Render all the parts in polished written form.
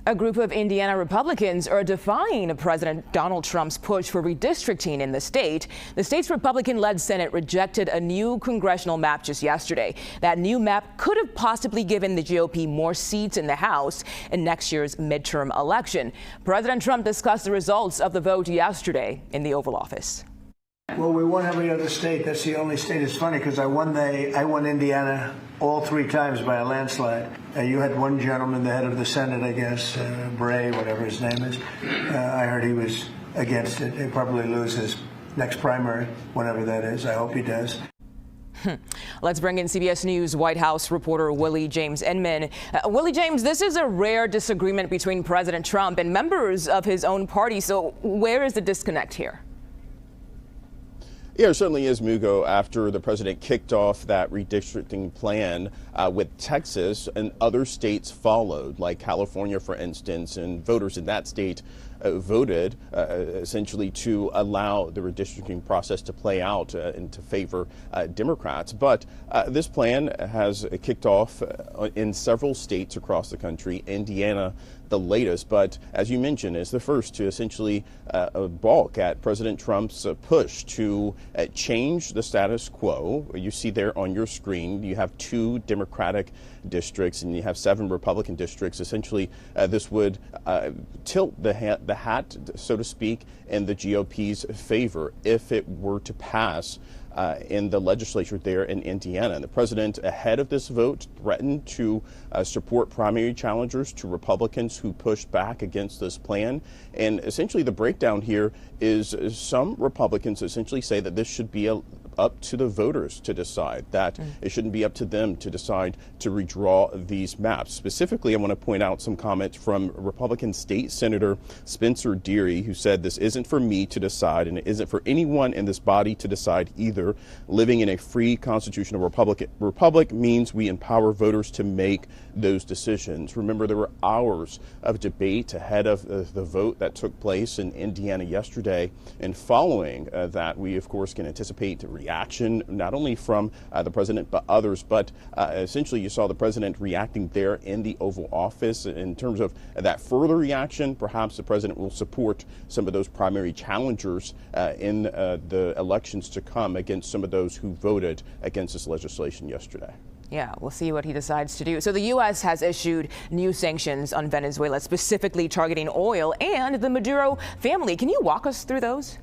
A group of Indiana Republicans are defying President Donald Trump's push for redistricting in the state. The state's Republican-led Senate rejected a new congressional map just yesterday. That new map could have possibly given the GOP more seats in the House in next year's midterm election. President Trump discussed the results of the vote yesterday in the Oval Office. Well, we won every other state. That's the only state. It's funny because I won Indiana all 3 times by a landslide. You had one gentleman, the head of the Senate, I guess, Bray, whatever his name is. I heard he was against it. He'll probably lose his next primary, whenever that is. I hope he does. Let's bring in CBS News White House reporter Willie James Inman. Willie James, this is a rare disagreement between President Trump and members of his own party. So where is the disconnect here? Yeah, it certainly is, Mugo, after the president kicked off that redistricting plan with Texas and other states followed, like California, for instance, and voters in that state voted essentially to allow the redistricting process to play out and to favor Democrats. But this plan has kicked off in several states across the country, Indiana the latest, but as you mentioned, is the first to essentially balk at President Trump's push to change the status quo. You see there on your screen, you have 2 Democratic districts and you have 7 Republican districts. Essentially, this would tilt the hat, so to speak, in the GOP's favor if it were to pass in the legislature there in Indiana. And the president, ahead of this vote, threatened to support primary challengers to Republicans who pushed back against this plan. And essentially the breakdown here is some Republicans essentially say that this should be up to the voters to decide, that it shouldn't be up to them to decide to redraw these maps. Specifically, I want to point out some comments from Republican State Senator Spencer Deary, who said, "This isn't for me to decide, and it isn't for anyone in this body to decide either. Living in a free constitutional republic means we empower voters to make those decisions." Remember, there were hours of debate ahead of the vote that took place in Indiana yesterday, and following that, we of course can anticipate reaction not only from the president but others, but essentially you saw the president reacting there in the Oval Office. In terms of that further reaction, perhaps the president will support some of those primary challengers in the elections to come against some of those who voted against this legislation yesterday. Yeah, we'll see what he decides to do. So the U.S. has issued new sanctions on Venezuela, specifically targeting oil and the Maduro family. Can you walk us through those?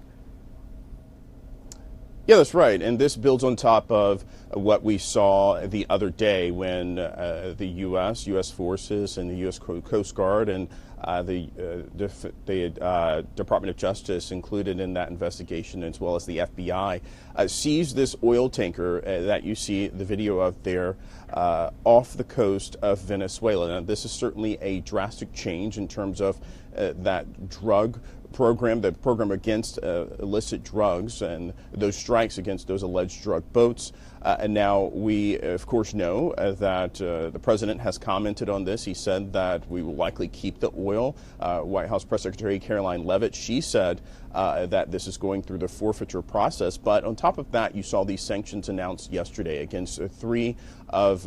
Yeah, that's right. And this builds on top of what we saw the other day when the U.S. forces and the U.S. Coast Guard and the Department of Justice included in that investigation, as well as the FBI, seized this oil tanker that you see the video of there off the coast of Venezuela. Now, this is certainly a drastic change in terms of that drug program, the program against illicit drugs and those strikes against those alleged drug boats. And now we, of course, know that the president has commented on this. He said that we will likely keep the oil. White House Press Secretary Caroline Leavitt, she said that this is going through the forfeiture process. But on top of that, you saw these sanctions announced yesterday against 3 of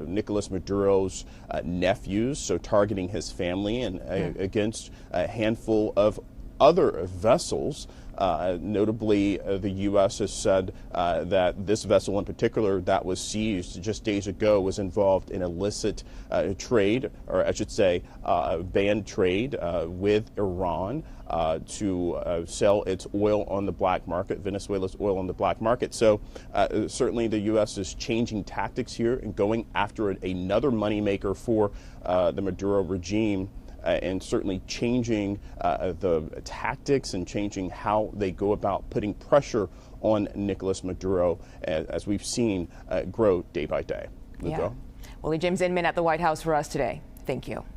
Nicolas Maduro's nephews, so targeting his family, and against a handful of other vessels. Notably, the U.S. has said that this vessel in particular that was seized just days ago was involved in illicit trade, or I should say banned trade with Iran to sell its oil on the black market, Venezuela's oil on the black market. So certainly the U.S. is changing tactics here and going after another moneymaker for the Maduro regime. And certainly changing the tactics and changing how they go about putting pressure on Nicolas Maduro, as we've seen grow day by day. Yeah. Willie James Inman at the White House for us today. Thank you.